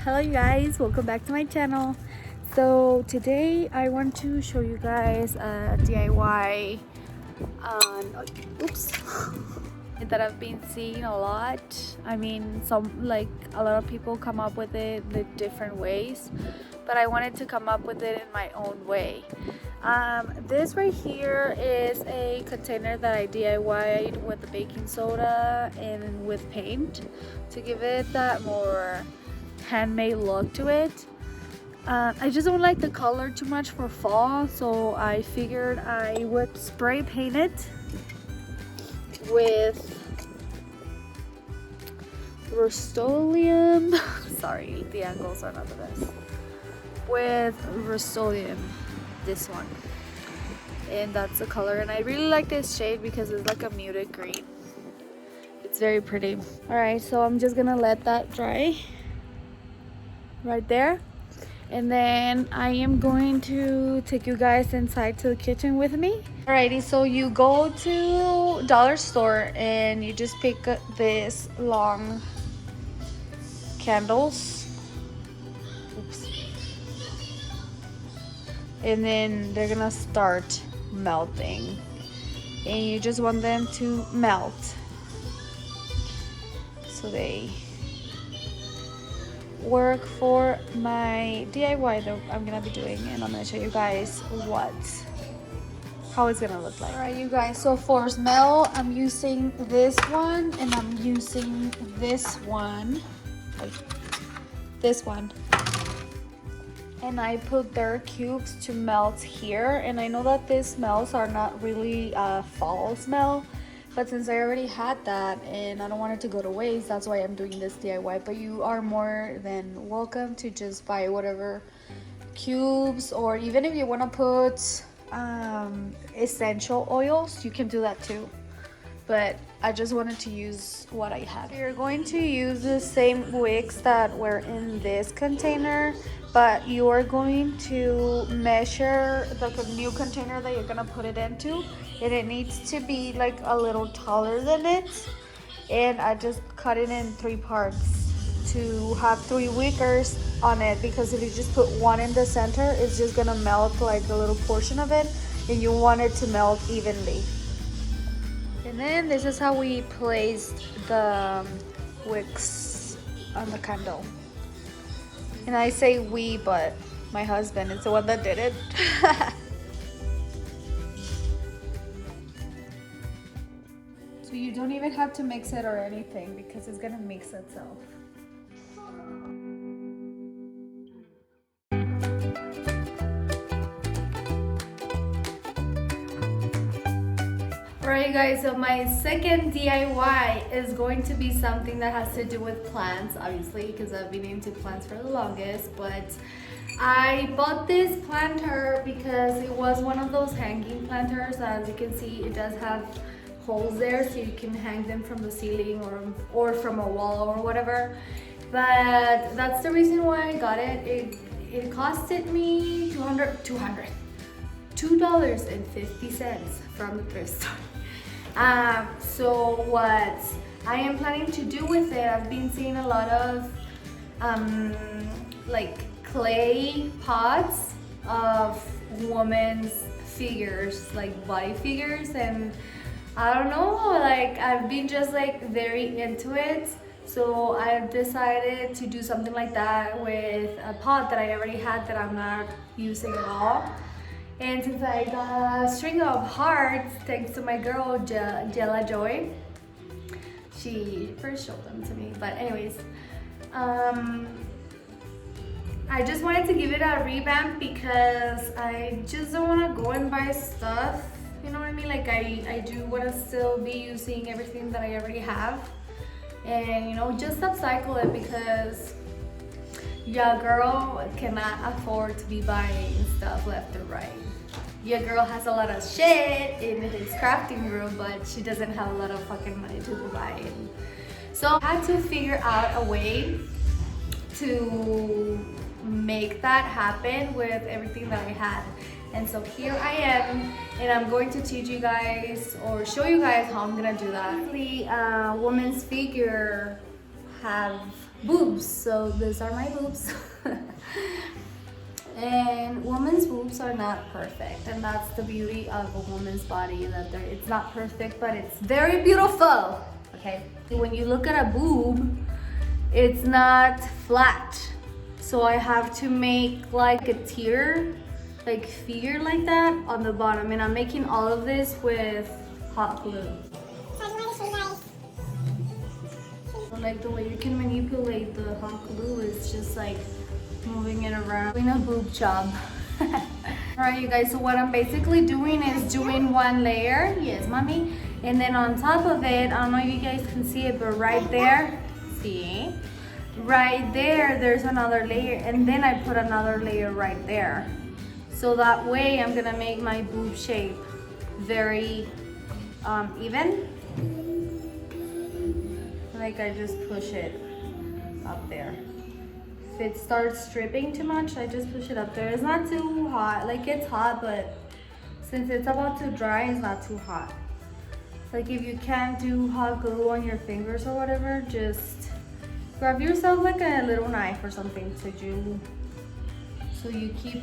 Hello you guys, welcome back to my channel. So today I want to show you guys a DIY oops that I've been seeing a lot. I mean, a lot of people come up with it the different ways, but I wanted to come up with it in my own way. This right here is a container that I DIY'd with the baking soda and with paint to give it that more handmade look to it. I just don't like the color too much for fall, so I figured I would spray paint it with Rust-Oleum. Sorry, the angles are not the best. With Rust-Oleum, this one, and that's the color. And I really like this shade because it's like a muted green. It's very pretty. All right, so I'm just gonna let that dry right there, and then I am going to take you guys inside to the kitchen with me. Alrighty, so you go to dollar store and you just pick up this long candles. Oops. And then they're gonna start melting, and you just want them to melt so they work for my DIY that I'm gonna be doing, and I'm gonna show you guys how it's gonna look like. Alright you guys, so for smell I'm using this one, and I'm using this one, and I put their cubes to melt here. And I know that these smells are not really a fall smell, but since I already had that and I don't want it to go to waste, that's why I'm doing this DIY. But you are more than welcome to just buy whatever cubes, or even if you want to put essential oils, you can do that too. But I just wanted to use what I had. You're going to use the same wicks that were in this container, but you are going to measure the new container that you're gonna put it into, and it needs to be like a little taller than it. And I just cut it in 3 parts to have 3 wickers on it, because if you just put one in the center, it's just gonna melt like a little portion of it, and you want it to melt evenly. And then this is how we placed the wicks on the candle. And I say we, but my husband is the one that did it. So you don't even have to mix it or anything, because it's gonna mix itself. Alright guys, so my second DIY is going to be something that has to do with plants, obviously, because I've been into plants for the longest. But I bought this planter because it was one of those hanging planters. As you can see, it does have holes there, so you can hang them from the ceiling or from a wall or whatever. But that's the reason why I got it. It costed me $2.50 from the thrift store. So what I am planning to do with it, I've been seeing a lot of like clay pots of women's figures, like body figures, and I don't know, like I've been just like very into it. So I've decided to do something like that with a pot that I already had that I'm not using at all. And since I got a string of hearts, thanks to my girl, Jella Joy, she first showed them to me. But anyways, I just wanted to give it a revamp, because I just don't want to go and buy stuff, you know what I mean? Like I do want to still be using everything that I already have, and you know, just upcycle it, because your girl cannot afford to be buying stuff left or right. Your girl has a lot of shit in his crafting room, but she doesn't have a lot of fucking money to buy it. So I had to figure out a way to make that happen with everything that I had. And so here I am, and I'm going to teach you guys or show you guys how I'm gonna do that. Usually a woman's figure have boobs. So these are my boobs. And women's boobs are not perfect, and that's the beauty of a woman's body, that it's not perfect, but it's very beautiful. Okay, when you look at a boob, it's not flat, so I have to make like a tier, like figure like that on the bottom, and I'm making all of this with hot glue. Like the way you can manipulate the hot glue is just like moving it around, doing a boob job. Alright you guys, so what I'm basically doing is doing one layer, yes mommy, and then on top of it, I don't know if you guys can see it, but right there, see? Right there, there's another layer, and then I put another layer right there. So that way I'm gonna make my boob shape very even. Like I just push it up there. If it starts dripping too much, I just push it up there. It's not too hot, like it's hot, but since it's about to dry, it's not too hot. Like if you can't do hot glue on your fingers or whatever, just grab yourself like a little knife or something to do, so you keep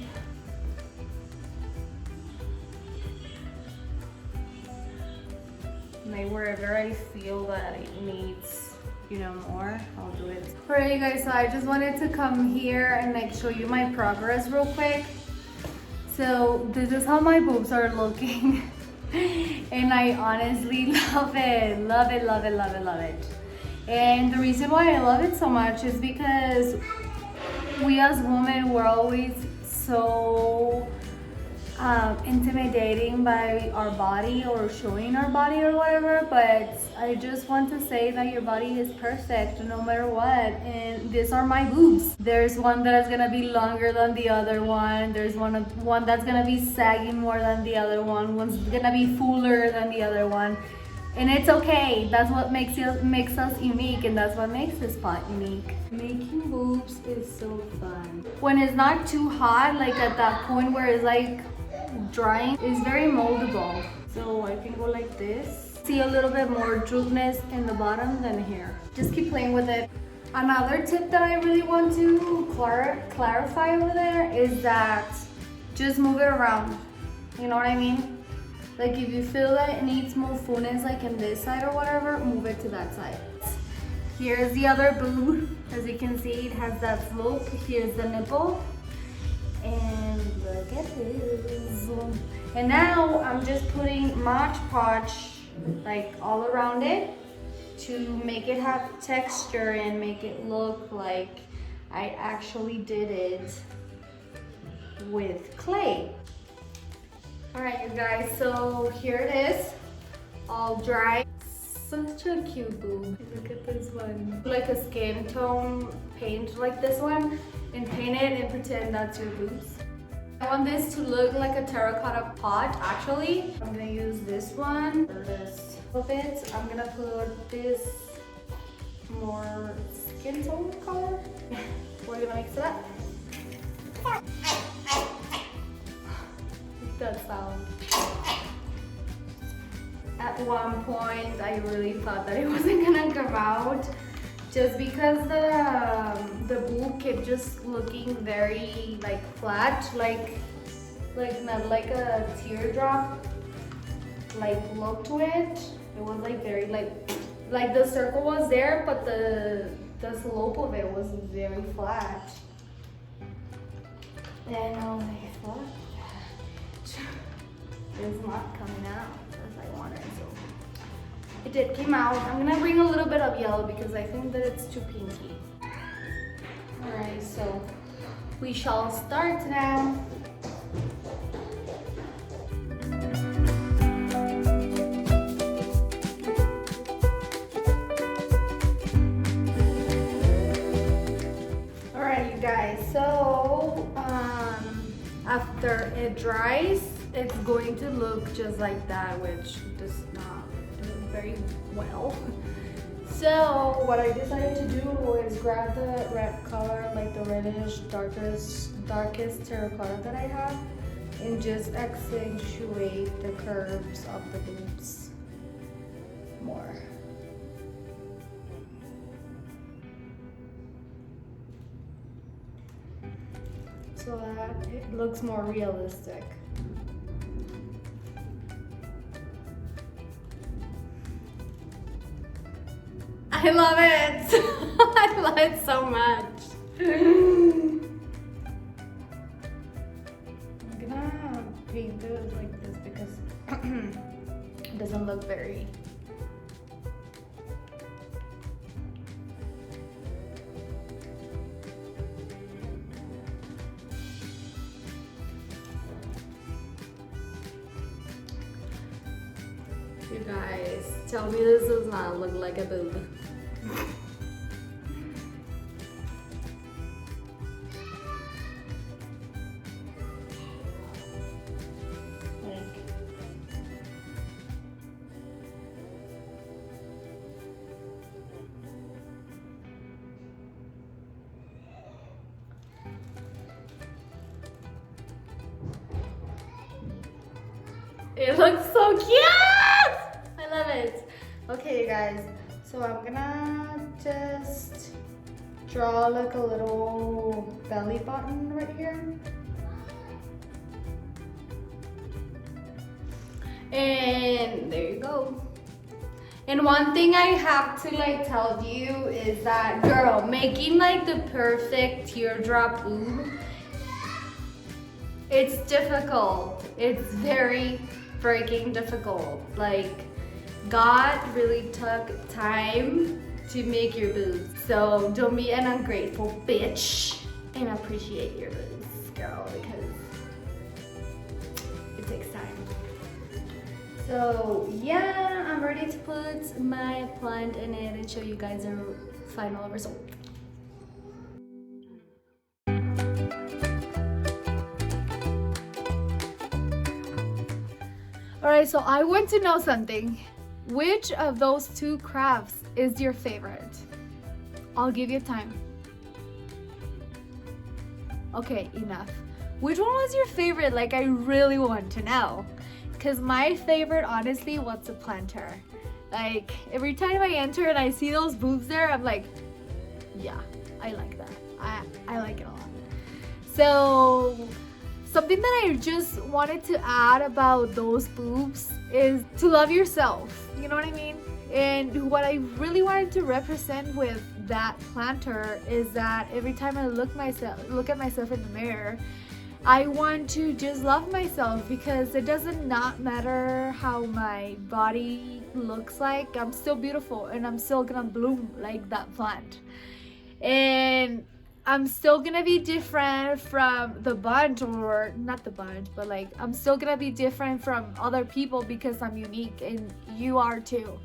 like wherever I feel that it needs, you know, more, I'll do it. Alright you guys, so I just wanted to come here and like show you my progress real quick. So this is how my boobs are looking. And I honestly love it, love it, love it, love it, love it. And the reason why I love it so much is because we as women, we're always so intimidating by our body or showing our body or whatever, but I just want to say that your body is perfect no matter what. And these are my boobs. There's one that is gonna be longer than the other one. There's one that's gonna be sagging more than the other one. One's gonna be fuller than the other one. And it's okay. That's what makes us unique, and that's what makes this spot unique. Making boobs is so fun. When it's not too hot, like at that point where it's like drying, it's very moldable. So I can go like this. See a little bit more droopness in the bottom than here. Just keep playing with it. Another tip that I really want to clarify over there is that just move it around. You know what I mean? Like if you feel that it needs more fullness, like in this side or whatever, move it to that side. Here's the other boob. As you can see, it has that slope. Here's the nipple. And look at this. And now I'm just putting Mod Podge like all around it to make it have texture and make it look like I actually did it with clay. Alright you guys, so here it is, all dry. Such a cute boob. Look at this one. Like a skin tone paint like this one, and paint it and pretend that's your boobs. I want this to look like a terracotta pot actually. I'm gonna use this one for this of it. I'm gonna put this more skin tone color. We're gonna mix it up. That sound. At one point, I really thought that it wasn't gonna come out, just because the boob kept just looking very like flat, like not like a teardrop like look to it. It was like very like the circle was there, but the slope of it was very flat. And I was like, what? It's not coming out as I wanted, so it did came out. I'm gonna bring a little bit of yellow because I think that it's too pinky. Alright, so we shall start now. Alright you guys, so after it dries, it's going to look just like that, which does not do very well. So what I decided to do is grab the red color, like the reddish, darkest terracotta that I have, and just accentuate the curves of the boobs more. so that it looks more realistic. I love it. I love it so much. I'm gonna paint it like this because it doesn't look very. You guys, tell me this does not look like a boob. It looks so cute! I love it. Okay, you guys, so I'm gonna just draw like a little belly button right here. And there you go. And one thing I have to like tell you is that, girl, making like the perfect teardrop boob, it's difficult. It's very freaking difficult. Like, God really took time to make your boobs. So don't be an ungrateful bitch and appreciate your boobs, girl, because it takes time. So yeah, I'm ready to put my plant in it and show you guys the final result. Alright, so I want to know something. Which of those two crafts is your favorite? I'll give you time. Okay, enough. Which one was your favorite? Like, I really want to know. Because my favorite, honestly, was the planter. Like, every time I enter and I see those boobs there, I'm like, yeah, I like that. I like it a lot. So, something that I just wanted to add about those boobs is to love yourself. You know what I mean? And what I really wanted to represent with that planter is that every time I look at myself in the mirror, I want to just love myself, because it doesn't not matter how my body looks like. I'm still beautiful and I'm still gonna bloom like that plant. And I'm still gonna be different from the bunch, or not the bunch, but like I'm still gonna be different from other people because I'm unique and you are too.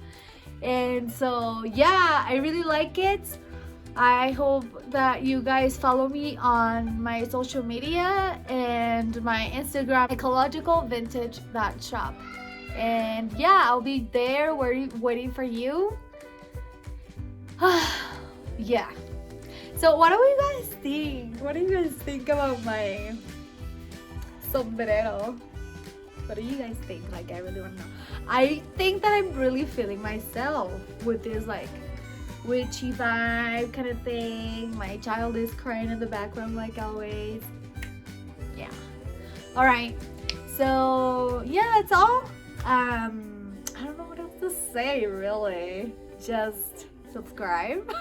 And so yeah, I really like it. I hope that you guys follow me on my social media and my Instagram, ecologicalvintage.shop. And yeah, I'll be there waiting for you. Yeah. So what do you guys think? What do you guys think about my sombrero? What do you guys think? Like, I really want to know. I think that I'm really feeling myself with this like witchy vibe kind of thing. My child is crying in the background like always. Yeah. All right. So yeah, that's all. I don't know what else to say really. Just subscribe.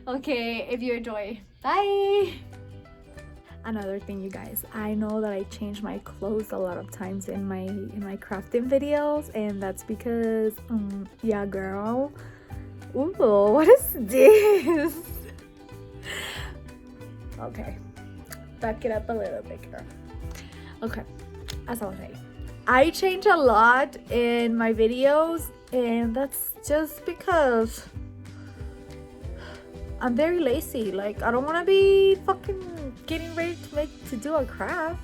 Okay, if you enjoy. Bye. Another thing, you guys, I know that I change my clothes a lot of times in my crafting videos, and that's because yeah, girl. Ooh, what is this? Okay, back it up a little bit, girl. Okay, as I was saying, I change a lot in my videos, and that's just because I'm very lazy. Like, I don't want to be fucking getting ready to do a craft,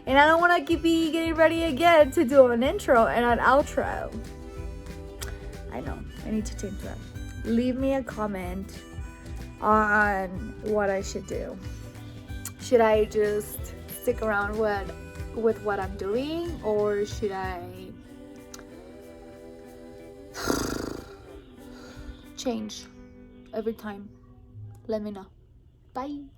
and I don't want to be getting ready again to do an intro and an outro. I know, I need to change that. Leave me a comment on what I should do. Should I just stick around with what I'm doing, or should I change every time? Let me know. Bye.